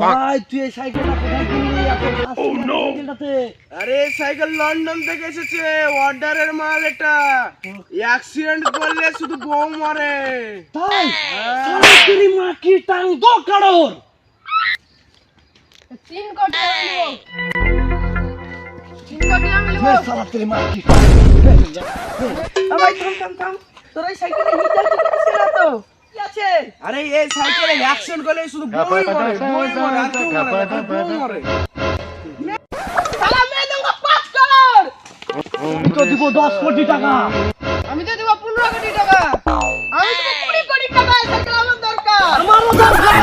ভাই তুই এই সাইকেলটা কোথায় কিনলি এত সাইকেলটাতে? আরে সাইকেল লন্ডন থেকে এসেছে, অর্ডারের মাল এটা। অ্যাক্সিডেন্ট করলে শুধু বউ মরে। তাই সারা তেরি মা কি টাং দো কাড়োর 3 কোটি আমি নেব, 3 কোটি আমি নেব। সারা তেরি মা কি ভাই থাম তোর এই সাইকেলে হিটার টিকেছে না তো কি আছে? আরে এই সাইকেলে অ্যাক্সিডেন্ট করলে শুধু বউই মরে, বউই মরে, আর কেউ মরে না, বউ মরে। সালা মে दूंगा 5 करोड़। তো দিব 10 কোটি টাকা। আমি তো দেব 15 কোটি টাকা। আমি তো 20 কোটি টাকা সাইকেল আমার দরকার। আমারও দরকার।